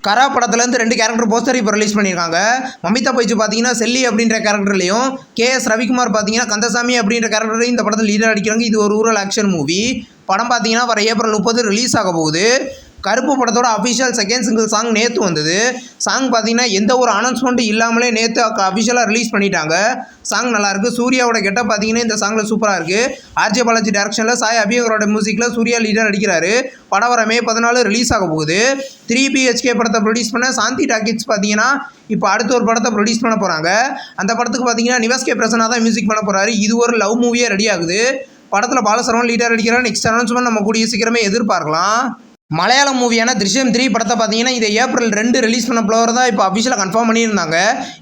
கரா படத்துலேருந்து 2 character poster இப்போ release பண்ணியிருக்காங்க. மமிதா பைஜு பார்த்தீங்கன்னா செல்லி அப்படின்ற கேரக்டர்லையும், KS ரவிக்குமார் பார்த்தீங்கன்னா கந்தசாமி அப்படின்ற கேரக்டரையும் இந்த படத்தில் லீடர் அடிக்கிறாங்க. இது ஒரு ரூரல் ஆக்ஷன் மூவி. படம் பார்த்தீங்கன்னா வர ஏப்ரல் 30 ரிலீஸ் ஆக போகுது. கருப்பு படத்தோட அஃபிஷியல் செகண்ட் சிங்கிள் சாங் நேற்று வந்தது. சாங் பார்த்தீங்கன்னா எந்த ஒரு அனௌன்ஸ்மெண்ட்டும் இல்லாமலே நேற்று அஃபிஷியலாக ரிலீஸ் பண்ணிட்டாங்க. சாங் நல்லாயிருக்கு. சூர்யாவோட கெட்டப் பார்த்தீங்கன்னா இந்த சாங்கில் சூப்பராக இருக்குது. ஆர்ஜே பாலாஜி டேரக்ஷனில் சாய் அபியங்கரோட மியூசிக்கில் சூர்யா லீடர் அடிக்கிறாரு. படம் வர மே 14 ரிலீஸ் ஆக போகுது. 3 BHK படத்தை ப்ரொடியூஸ் பண்ண சாந்தி டாக்கிட்ஸ் பார்த்தீங்கன்னா இப்போ அடுத்த ஒரு படத்தை ப்ரொடியூஸ் பண்ண போகிறாங்க. அந்த படத்துக்கு பார்த்தீங்கன்னா நிவாஸ் கே பிரசன்னா தான் மியூசிக் பண்ண போகிறாரு. இது ஒரு லவ் மூவியாக ரெடி ஆகுது. படத்தில் பாலசரவன் லீடர் அடிக்கிறார். நெக்ஸ்ட் அனௌன்ஸ்மெண்ட் நம்ம கூடிய சீக்கிரமே எதிர்பார்க்கலாம். மலையாளம் மூவியான திருஷ்யம் 3 படத்தை பார்த்தீங்கன்னா இதை ஏப்ரல் 2 ரிலீஸ் பண்ண போகிற தான் இப்போ அஃபிஷியலாக கன்ஃபார்ம் பண்ணியிருந்தாங்க.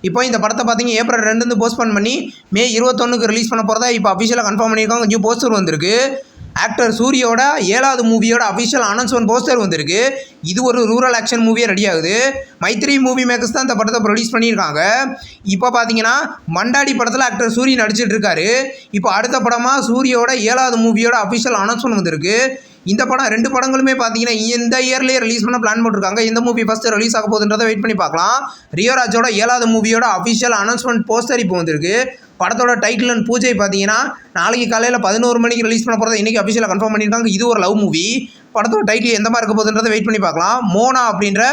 இப்போ இந்த படத்தை பார்த்தீங்கன்னா ஏப்ரல் 2 போஸ்ட்போன் பண்ணி மே 21 ரிலீஸ் பண்ண போகிறதா இப்போ அஃபிஷியலாக கன்ஃபார்ம் பண்ணியிருக்காங்க. நியூ போஸ்டர் வந்திருக்கு. ஆக்டர் சூரியோட 7வது மூவியோட அஃபிஷியல் அனௌன்ஸ்மெண்ட் போஸ்டர் வந்திருக்கு. இது ஒரு ரூரல் ஆக்ஷன் மூவியாக ரெடி ஆகுது. மைத்ரி மூவி மேக்கர்ஸ் தான் இந்த படத்தை ப்ரொடியூஸ் பண்ணியிருக்காங்க. இப்போ பார்த்தீங்கன்னா மண்டாடி படத்தில் ஆக்டர் சூரிய நடிச்சிட்டு இருக்காரு. இப்போ அடுத்த படமாக சூரியோட 7வது மூவியோட அஃபிஷியல் அனௌன்ஸ்மெண்ட் வந்திருக்கு. இந்த படம் 2 படங்களுமே பார்த்தீங்கன்னா இந்த இயர்லேயே ரிலீஸ் பண்ண பிளான் போட்டிருக்காங்க. எந்த மூவி ஃபஸ்ட்டு ரிலீஸ் ஆக போகுதுன்றதை வெயிட் பண்ணி பார்க்கலாம். ரியோராஜோட 7வது மூவியோட அஃபிஷியல் அனௌன்ஸ்மெண்ட் போஸ்டர் இப்போ வந்திருக்கு. படத்தோட டைட்டில் அண்ட் பூஜை பார்த்தீங்கன்னா நாளைக்கு காலையில் 11 மணிக்கு ரிலீஸ் பண்ண போகிறத இன்றைக்கி அஃபிஷியலாக கன்ஃபார்ம் பண்ணியிருக்காங்க. இது ஒரு லவ் மூவி. படத்தோட டைட்டில் எந்த மாதிரி இருக்க போகுதுன்றதை வெயிட் பண்ணி பார்க்கலாம். மோனா அப்படின்ற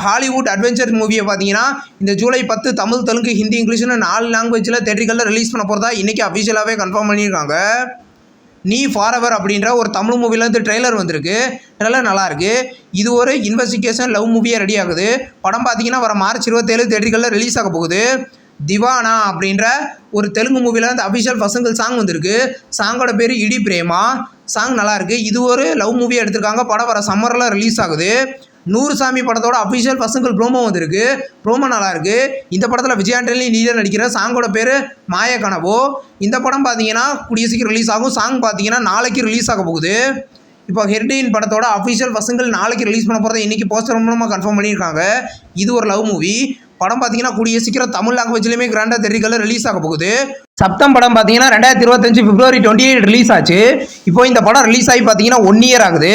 ஹாலிவுட் அட்வென்ச்சர் மூவியை பார்த்தீங்கன்னா இந்த ஜூலை 10 தமிழ், தெலுங்கு, ஹிந்தி, இங்கிலீஷ்னு 4 லாங்குவேஜில் தேட்டரிகளில் ரிலீஸ் பண்ண போகிறதா இன்றைக்கி அஃபிஷியலாகவே கன்ஃபார்ம் பண்ணியிருக்காங்க. நீ ஃபாரெவர் அப்படின்ற ஒரு தமிழ் மூவிலேருந்து ட்ரெய்லர் வந்திருக்கு. ட்ரெய்லர் நல்லாயிருக்கு. இது ஒரு இன்வெஸ்டிகேஷன் லவ் மூவியாக ரெடி ஆகுது. படம் பார்த்தீங்கன்னா வர மார்ச் 27 தேட்டரிகளில் ரிலீஸ் ஆக போகுது. திவானா அப்படின்ற ஒரு தெலுங்கு மூவியில் அந்த அஃபிஷியல் ஃபர்ஸ்ட் சிங்கிள் சாங் வந்திருக்கு. சாங்கோட பேர் இடி பிரேமா. சாங் நல்லாயிருக்கு. இது ஒரு லவ் மூவியாக எடுத்திருக்காங்க. படம் வர சம்மரில் ரிலீஸ் ஆகுது. நூறுசாமி படத்தோட அஃபிஷியல் ஃபர்ஸ்ட் சிங்கிள் ப்ரோமோ வந்திருக்கு. ப்ரோமோ நல்லாயிருக்கு. இந்த படத்தில் விஜய் ஆண்டனி லீடர் நடிக்கிற. சாங்கோட பேர் மாய கனவோ. இந்த படம் பார்த்தீங்கன்னா கூடிய சீக்கிரம் ரிலீஸ் ஆகும். சாங் பார்த்தீங்கன்னா நாளைக்கு ரிலீஸ் ஆக போகுது. இப்போ ஹெர்டின் படத்தோட அஃபிஷியல் ஃபர்ஸ்ட் சிங்கிள் நாளைக்கு ரிலீஸ் பண்ண போகிறத இன்றைக்கி போஸ்டர் மூலமாக கன்ஃபார்ம் பண்ணியிருக்காங்க. இது ஒரு லவ் மூவி. படம் பார்த்தீங்கன்னா கூடிய சீக்கிரம் தமிழ் லாங்குவேஜ்லேயுமே கிராண்டாக தேட்டரிகளில் ரிலீஸ் ஆக போகுது. சப்தம் படம் பார்த்தீங்கன்னா 2025 பிப்ரவரி 28 ரிலீஸ் ஆச்சு. இப்போ இந்த படம் ரிலீஸ் ஆகி பார்த்தீங்கன்னா 1 இயர் ஆகுது.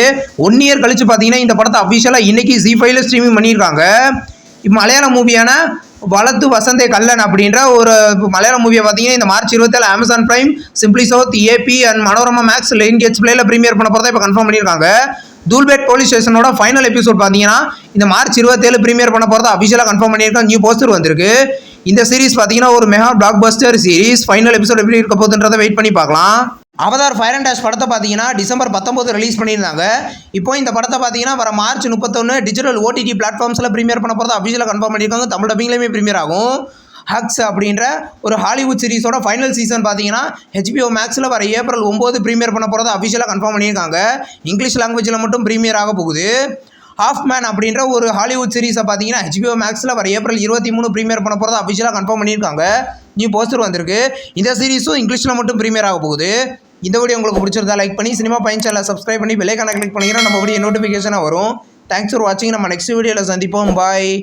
1 இயர் கழிச்சு பார்த்தீங்கன்னா இந்த படத்தை அஃபிஷியலாக இன்றைக்கி ZEE5 ஸ்ட்ரீமிங் பண்ணியிருக்காங்க. இப்போ மலையாள மூவியான வளத்து வசந்தே கல்லன் அப்படின்ற ஒரு மலையாள மூவியை பார்த்தீங்கன்னா இந்த March 27 Amazon Prime, simply South, AP and Manorama Max, Lionsgate பிளேயில் ப்ரீமியர் பண்ண போகிறதா இப்போ கன்ஃபார்ம் பண்ணியிருக்காங்க. தூல்பேட் போலீஸ் ஸ்டேஷனோட ஃபைனல் எபிசோட் பார்த்தீங்கன்னா இந்த மார்ச் 27 ப்ரீமியர் பண்ண போகிறதா அஃபிஷியலாக கன்ஃபார்ம் பண்ணியிருக்காங்க. நியூ போஸ்டர் வந்திருக்கு. இந்த சீரிஸ் பார்த்தீங்கன்னா ஒரு mega black Bastar series. Final episode எப்படி இருக்க போகுதுன்றதை வெயிட் பண்ணி பார்க்கலாம். அவதார் ஃபயர் அண்ட் டேஷ் படத்தை பார்த்தீங்கன்னா டிசம்பர் 19 ரிலீஸ் பண்ணியிருந்தாங்க. இப்போ இந்த படத்தை பார்த்தீங்கன்னா வர மார்ச் 31 டிஜிட்டல் OTT பிளாட்ஃபார்ம்ஸில் ப்ரீமியர் பண்ண போகிறதா அஃபிஷியலாக கன்ஃபார்ம் பண்ணியிருக்காங்க. தமிழ் டப்பிங்லேயுமே ப்ரீமியர் ஆகும். ஹக்ஸ் அப்படின்ற ஒரு ஹாலிவுட் சீரிஸோட ஃபைனல் சீசன் பார்த்தீங்கன்னா HBO மேக்ஸில் வர ஏப்ரல் 9 ப்ரீமியர் பண்ண போகிறத அஃபிஷியலாக கன்ஃபார்ம் பண்ணியிருக்காங்க. இங்கிலீஷ் லாங்குவேஜில் மட்டும் ப்ரீமியர் ஆக போகுது. ஹாஃப் மேன் அப்படின்ற ஒரு ஹாலிவுட் சீரிஸை பார்த்தீங்கன்னா HBO மேக்ஸில் வர ஏப்ரல் 23 ப்ரீமியர் பண்ண போகிறத அஃபிஷியலாக கன்ஃபார்ம் பண்ணியிருக்காங்க. நியூ போஸ்டர் வந்திருக்கு. இந்த சீரிஸும் இங்கிலீஷில் மட்டும் ப்ரீமியர் ஆக போகுது. இந்த வீடியோ உங்களுக்கு பிடிச்சிருந்தா லைக் பண்ணி சினிமா பயன் சேனலை சப்ஸ்கிரைப் பண்ணி பெல் ஐகானை கிளிக் பண்ணிங்கன்னா நம்ம வீடியோ நோட்டிஃபிகேஷனாக வரும். தேங்க்ஸ் ஃபார் வாட்சிங். நம்ம நெக்ஸ்ட் வீடியோவில் சந்திப்போம். பாய்.